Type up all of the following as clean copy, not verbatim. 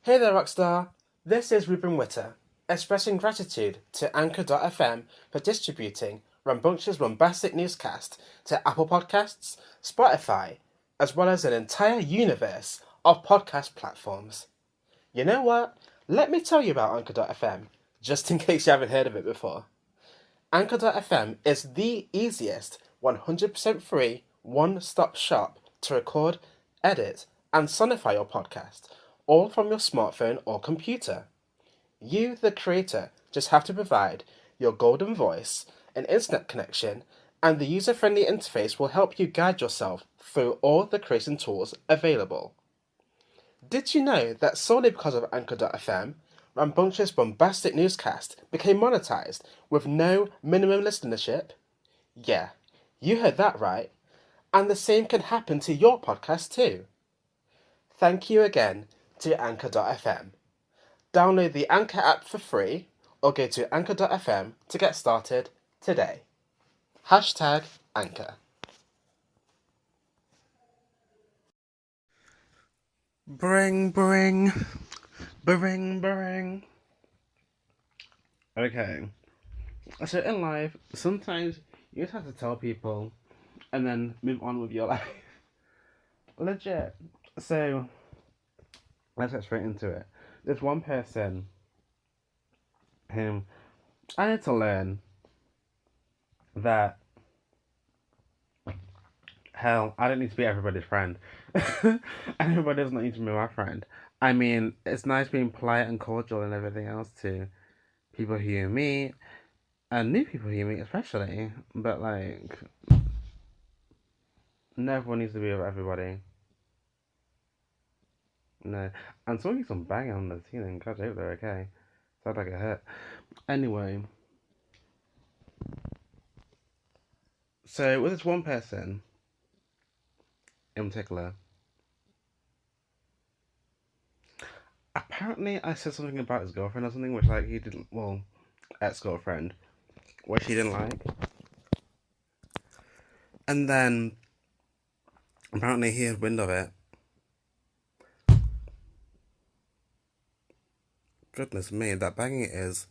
Hey there, Rockstar. This is Ruben Whitter, expressing gratitude to Anchor.fm for distributing Rambunctious Bombastic Newscast to Apple Podcasts, Spotify, as well as an entire universe of podcast platforms. You know what? Let me tell you about Anchor.fm, just in case you haven't heard of it before. Anchor.fm is the easiest 100% free one-stop shop to record, edit, and sonify your podcast, all from your smartphone or computer. You, the creator, just have to provide your golden voice, an internet connection, and the user-friendly interface will help you guide yourself through all the creation tools available. Did you know that solely because of Anchor.fm, Rambunctious Bombastic Newscast became monetized with no minimum listenership? Yeah, you heard that right. And the same can happen to your podcast too. Thank you again to Anchor.fm. Download the Anchor app for free or go to Anchor.fm to get started today. Hashtag Anchor. Bring. Okay. So in life, sometimes you just have to tell people and then move on with your life. Legit. So, let's get straight into it. There's one person whom I need to learn that, hell, I don't need to be everybody's friend. Everybody does not need to be my friend. I mean, it's nice being polite and cordial and everything else to people who you meet, and new people who you meet especially, but like, not everyone needs to be with everybody. No. And someone keeps on banging on the ceiling. God, I hope they're okay. Sounds like it hurt. Anyway, so with this one person in particular, apparently I said something about his girlfriend or something, which like he didn't, well, ex-girlfriend, which he didn't like. And then apparently he had wind of it. Goodness me, that banging is,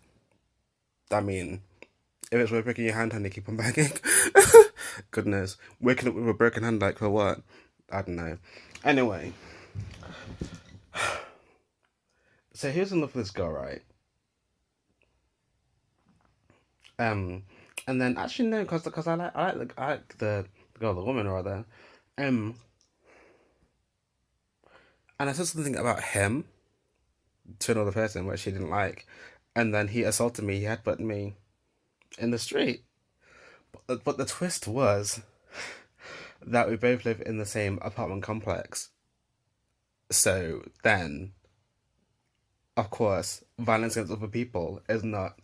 I mean, if it's worth breaking your hand and you keep on banging. Goodness, waking up with a broken hand, like for what? I don't know. Anyway, so he was in love with this girl, right? And then actually no, because I like the girl, the woman rather, and I said something about him to another person which she didn't like, and then he assaulted me, he headbutted me in the street. But the twist was that we both live in the same apartment complex. So then, of course, violence against other people is never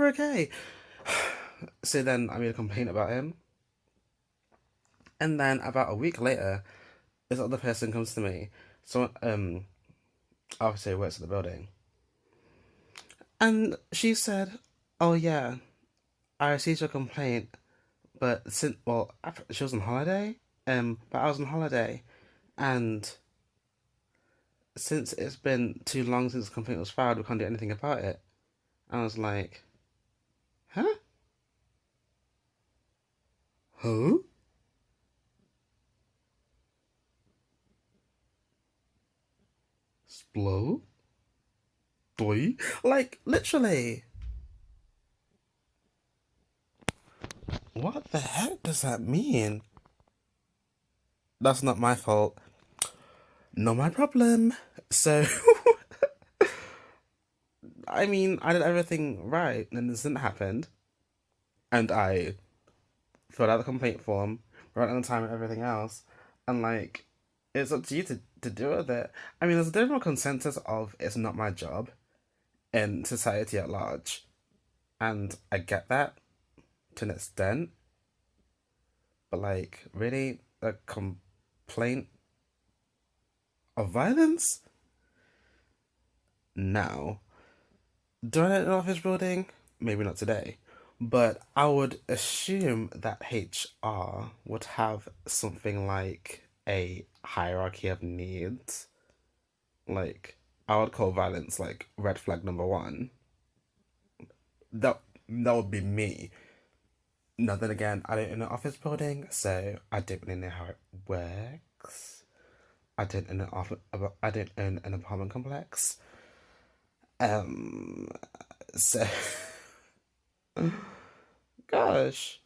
okay. So then I made a complaint about him. And then about a week later, this other person comes to me. So obviously works at the building. And she said, "Oh yeah, I received your complaint, but she was on holiday. But I was on holiday, and since it's been too long since the complaint was filed, we can't do anything about it." I was like, "Huh? Who?" Splo? Boy? Like, literally. What the heck does that mean? That's not my fault. Not my problem. So, I mean, I did everything right, and this didn't happen. And I filled out the complaint form, wrote on the time and everything else. And, like, it's up to you to do with it. I mean, there's a general consensus of it's not my job in society at large. And I get that to an extent. But, like, really? A complaint of violence? No. Do I know an office building? Maybe not today. But I would assume that HR would have something like a hierarchy of needs. like, I would call violence, like, red flag number one. That would be me. No, then again, I don't in an office building, so I don't really know how it works. I don't own an apartment complex. Um, so, gosh.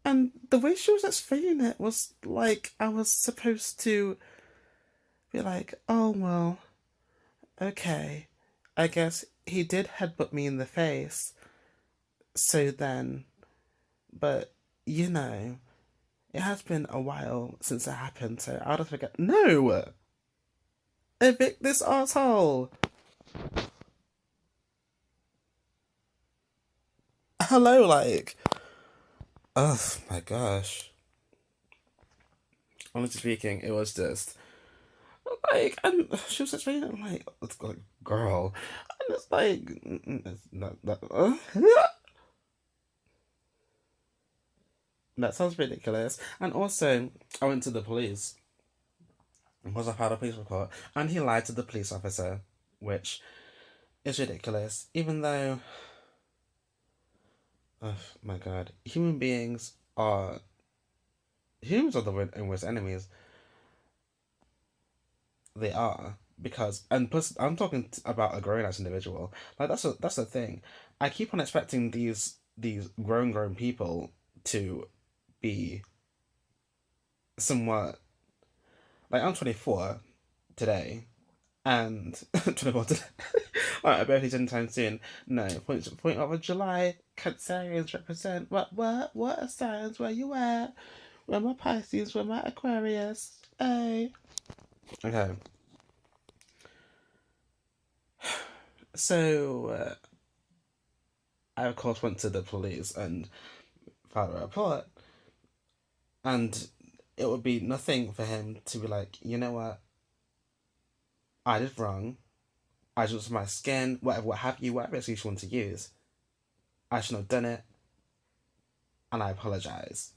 And the way she was explaining it was like I was supposed to be like, oh, well, okay. I guess he did headbutt me in the face. So then, but you know, it has been a while since it happened, so I'll just forget. No! Evict this asshole! Hello, like. Oh my gosh. Honestly speaking, it was just like, and she was explaining like, it's like, girl, and it's like, that sounds ridiculous. And also, I went to the police because I filed a police report, and he lied to the police officer, which is ridiculous. Even though, oh my god, humans are the worst enemies. They are, because, and plus I'm talking about a grown ass individual. Like, that's the thing. I keep on expecting these grown people to be somewhat, like, I'm 24 today, and 24 today. Alright, I barely anytime soon. No, point of July, Cancerians represent. What are signs? Where you at? Where my Pisces? Where my Aquarius? Hey. Okay. So, I of course went to the police and filed a report, and it would be nothing for him to be like, you know what, I did wrong. I just my skin, whatever, what have you, whatever excuse you want to use. I shouldn't have done it, and I apologize.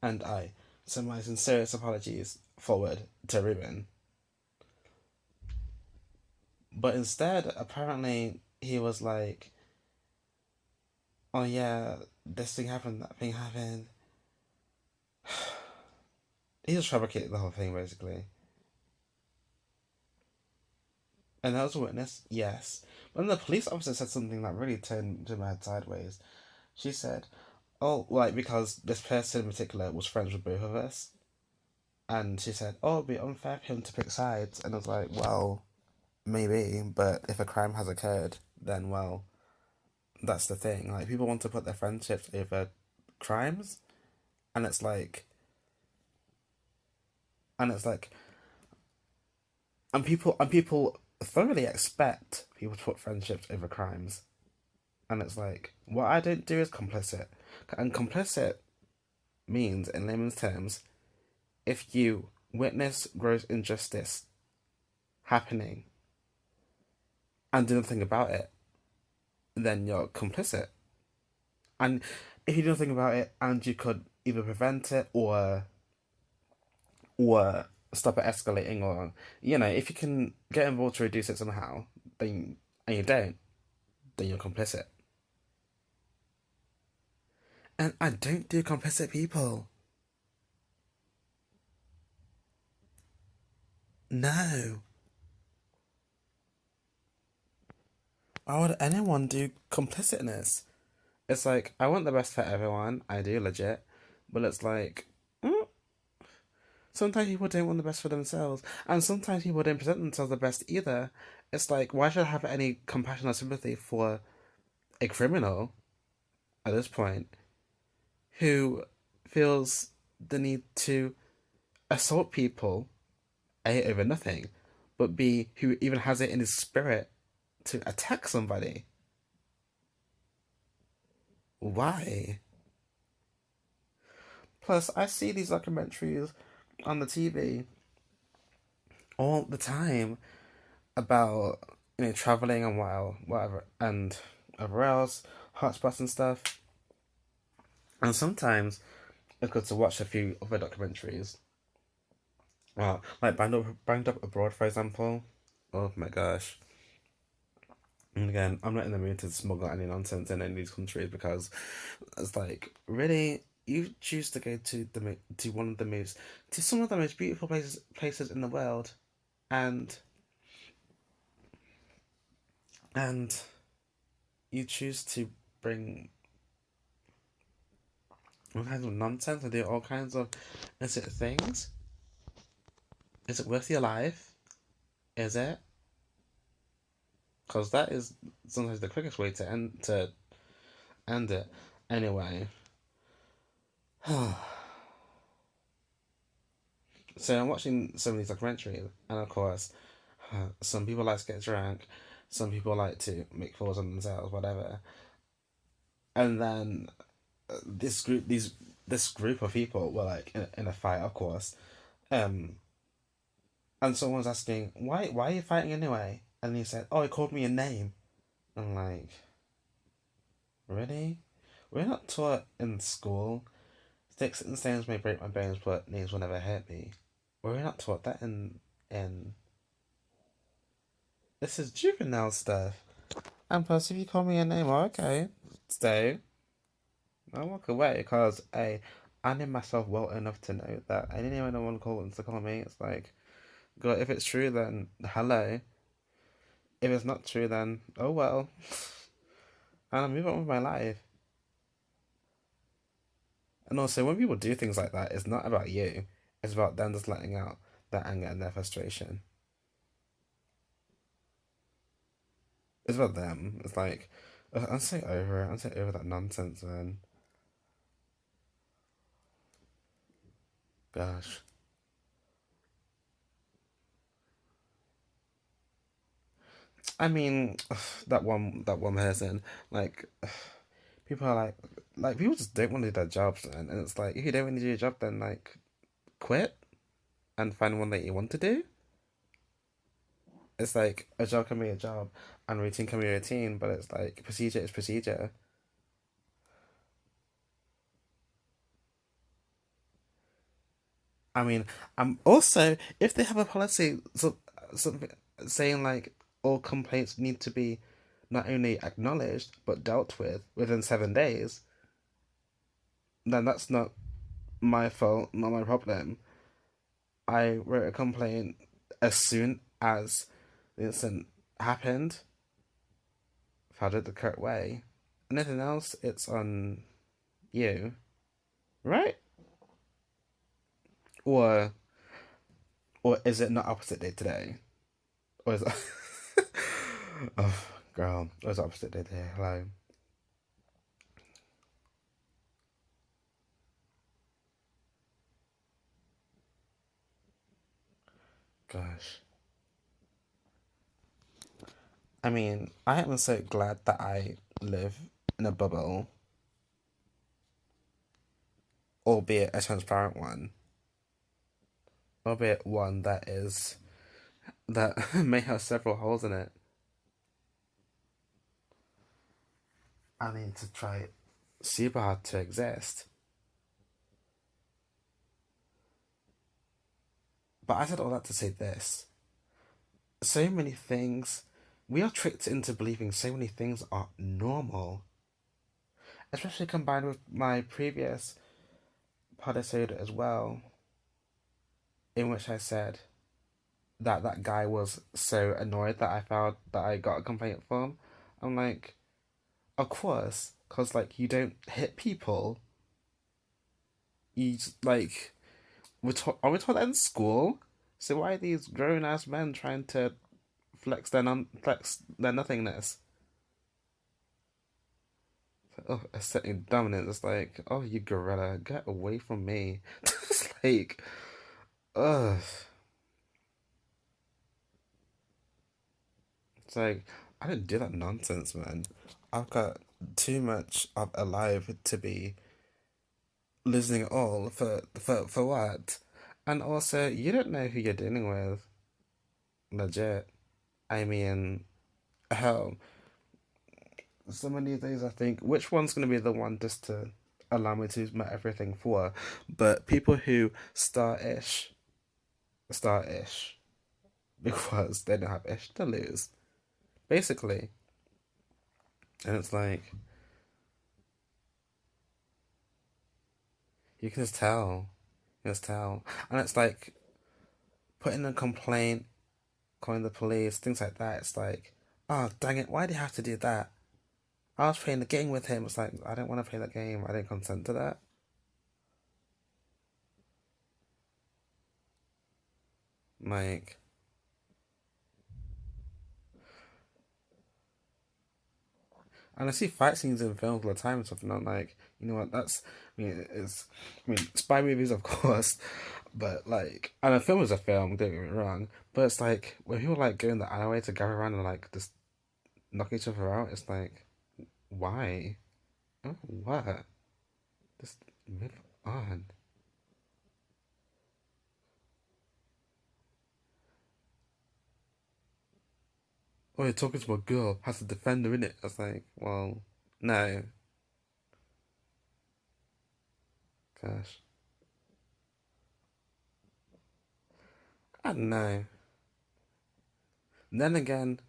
And I send my sincerest apologies forward to Ruben. But instead, apparently, he was like, oh yeah, this thing happened, that thing happened. He just fabricated the whole thing, basically. And that was a witness? Yes. But then the police officer said something that really turned my head sideways. She said, oh, like, because this person in particular was friends with both of us. And she said, oh, it'd be unfair for him to pick sides. And I was like, well, maybe, but if a crime has occurred, then, well, that's the thing. Like, people want to put their friendships over crimes. And it's like, and it's like, and people thoroughly expect people to put friendships over crimes. And it's like, what I don't do is complicit. And complicit means, in layman's terms, if you witness gross injustice happening and do nothing about it, then you're complicit. And if you do nothing about it and you could either prevent it or stop it escalating, or, you know, if you can get involved to reduce it somehow, then, and you don't, then you're complicit. And I don't do complicit people. No. Why would anyone do complicitness? It's like, I want the best for everyone. I do, legit. But it's like, sometimes people don't want the best for themselves. And sometimes people don't present themselves the best either. It's like, why should I have any compassion or sympathy for a criminal at this point who feels the need to assault people, A, over nothing, but B, who even has it in his spirit to attack somebody? Why? Plus, I see these documentaries on the TV all the time about, you know, traveling and whatever, and whatever else, hotspots and stuff. And sometimes it's good to watch a few other documentaries Well, like banged up abroad, for example. Oh my gosh. And again, I'm not in the mood to smuggle any nonsense in any of these countries because it's like, really, you choose to go to to one of the most to some of the most beautiful places in the world, and and you choose to bring all kinds of nonsense and do all kinds of illicit things. Is it worth your life? Is it? Because that is sometimes the quickest way to end it. Anyway, so I'm watching some of these documentaries, and of course, some people like to get drunk, some people like to make fools of themselves, whatever. And then this group of people were like in a fight, of course. Um, and someone's asking, why are you fighting anyway? And he said, oh, he called me a name. I'm like, really? We're not taught in school. Sticks and stones may break my bones, but names will never hurt me. We're not taught that in this is juvenile stuff. And plus, if you call me a name, okay, stay. I'll walk away because I know myself well enough to know that any name anyone calls to call me, it's like, God, if it's true, then hello. If it's not true, then oh well. And I move on with my life. And also, when people do things like that, it's not about you. It's about them just letting out their anger and their frustration. It's about them. It's like, I'm so over it. I'm so over that nonsense, man. Gosh. I mean, that one person, like, people are like people just don't want to do their jobs, and it's like if you don't want to do your job, then like quit and find one that you want to do. It's like a job can be a job, and routine can be a routine, but it's like procedure is procedure. I mean, also if they have a policy, something saying like all complaints need to be not only acknowledged but dealt with within 7 days, then that's not my fault, not my problem. I wrote a complaint as soon as the incident happened, filed it the correct way. Anything else, it's on you, right? Or or is it not opposite day today? Or is it oh girl, or is it opposite day today? Hello. Gosh. I mean, I am so glad that I live in a bubble, albeit a transparent one, albeit one that may have several holes in it. I mean, to try super hard to exist. But I said all that to say this. So many things, we are tricked into believing so many things are normal. Especially combined with my previous episode as well, in which I said that that guy was so annoyed that I found that I got a complaint from. I'm like, of course, because like you don't hit people. You just, like are we taught that in school? So why are these grown ass men trying to flex their nothingness? Oh, asserting dominance. It's like, oh, you gorilla, get away from me. It's like, ugh. It's like, I didn't do that nonsense, man. I've got too much of a life to be losing it all for what? And also, you don't know who you're dealing with. Legit. I mean, hell, so many days I think, which one's going to be the one just to allow me to use my everything for? But people who start ish start ish because they don't have ish to lose, basically. And it's like, you can just tell. You just tell. And it's like, putting a complaint, calling the police, things like that. It's like, oh, dang it, why do you have to do that? I was playing the game with him. It's like, I don't want to play that game. I didn't consent to that. Like, and I see fight scenes in films all the time and stuff, and I'm like, you know what, spy movies, of course, but like, and a film is a film, don't get me wrong, but it's like, when people like go in the alleyway to gather around and like just knock each other out, it's like, why? Oh, what? Just move on. Oh, you're talking to a girl, has to defend her, innit? I was like, well, no. Gosh. I don't know. Then again,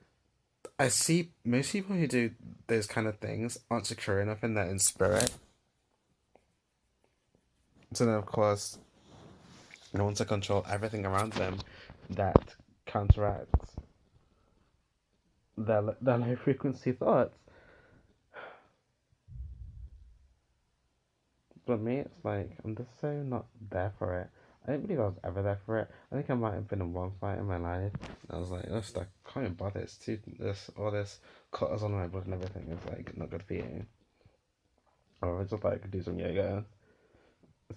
I see most people who do those kind of things aren't secure enough in their own spirit. So then, of course, they want to control everything around them that counteracts their low frequency thoughts. But me, it's like, I'm just so not there for it. I didn't believe I was ever there for it. I think I might have been in one fight in my life. I was like, I can't even bother. It's too, all this cutters on my blood and everything is like not good for you. Or I just like do some yoga,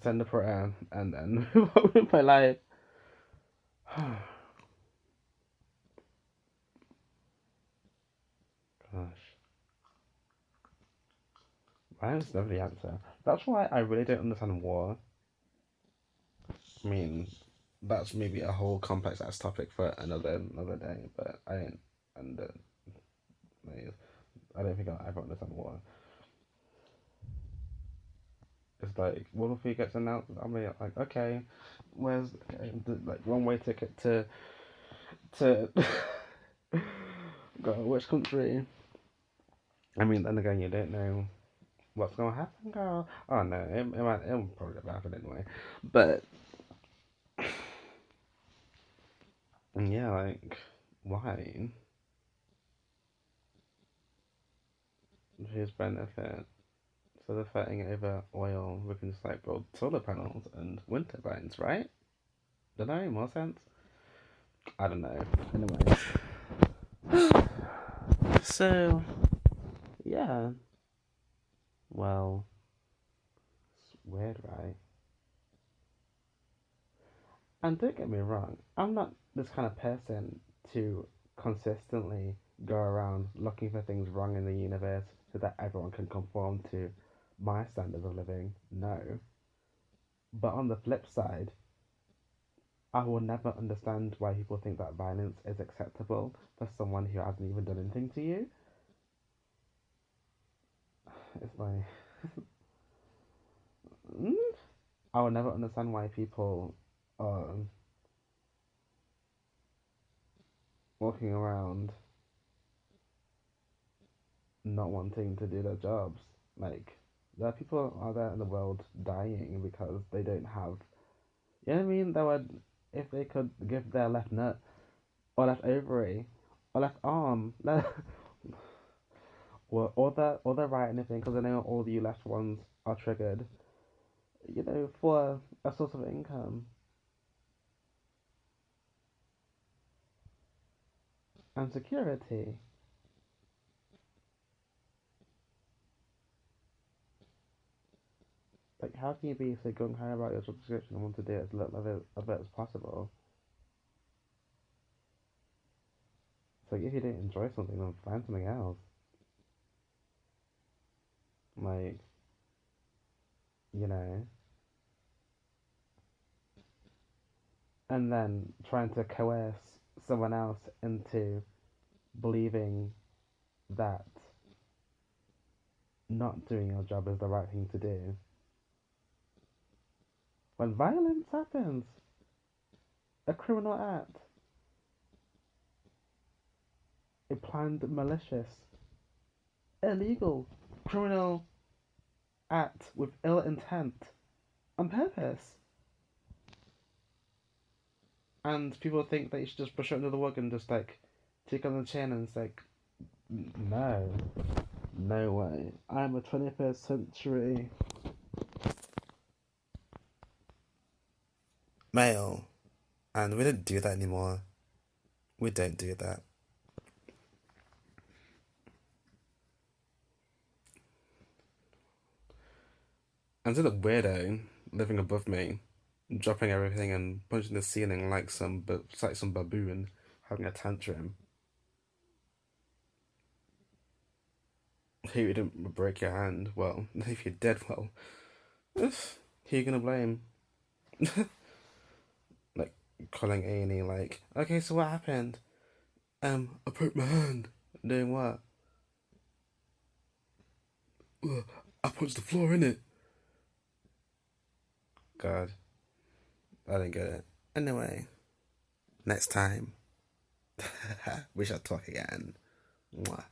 send a prayer, and then move on with my life. Gosh. Violence is never the answer. That's why I really don't understand war. I mean, that's maybe a whole complex ass topic for another day, but I don't under I don't think I'll ever understand war. It's like, what if he gets announced? I'm like, okay, where's like one way ticket to go which country? I mean, then again, you don't know what's gonna happen, girl. Oh no, it'll probably never happen anyway. But yeah, like, why? Whose benefit? So they're fighting over oil. We can just like build solar panels and wind turbines, right? Does that make more sense? I don't know. Anyway, so yeah. Well, it's weird, right? And don't get me wrong, I'm not this kind of person to consistently go around looking for things wrong in the universe so that everyone can conform to my standards of living. No. But on the flip side, I will never understand why people think that violence is acceptable for someone who hasn't even done anything to you. It's like, I will never understand why people are walking around not wanting to do their jobs. Like, there are people out there in the world dying because they don't have, you know what I mean? They would, if they could give their left nut, or left ovary, or left arm, or their right anything, because I know all the left ones are triggered, for a source of income and security. Like, how can you be so gung ho about your job description and want to do it as little of it as possible? It's like, if you didn't enjoy something, then find something else. Like, you know. And then trying to coerce someone else into believing that not doing your job is the right thing to do. When violence happens, a criminal act, a planned, malicious, illegal, criminal act with ill intent, on purpose. And people think that you should just brush it under the rug and just like take on the chin, and it's like, no, no way. I'm a 21st century male, and we don't do that anymore. We don't do that. I'm still a weirdo living above me, dropping everything and punching the ceiling like some baboon having a tantrum. Who didn't break your hand? Well, if you're dead, well, who are you gonna blame? Like calling A&E, like, okay, so what happened? I broke my hand. Doing what? I punched the floor, innit? God, I didn't get it. Anyway, next time, we shall talk again. Mwah.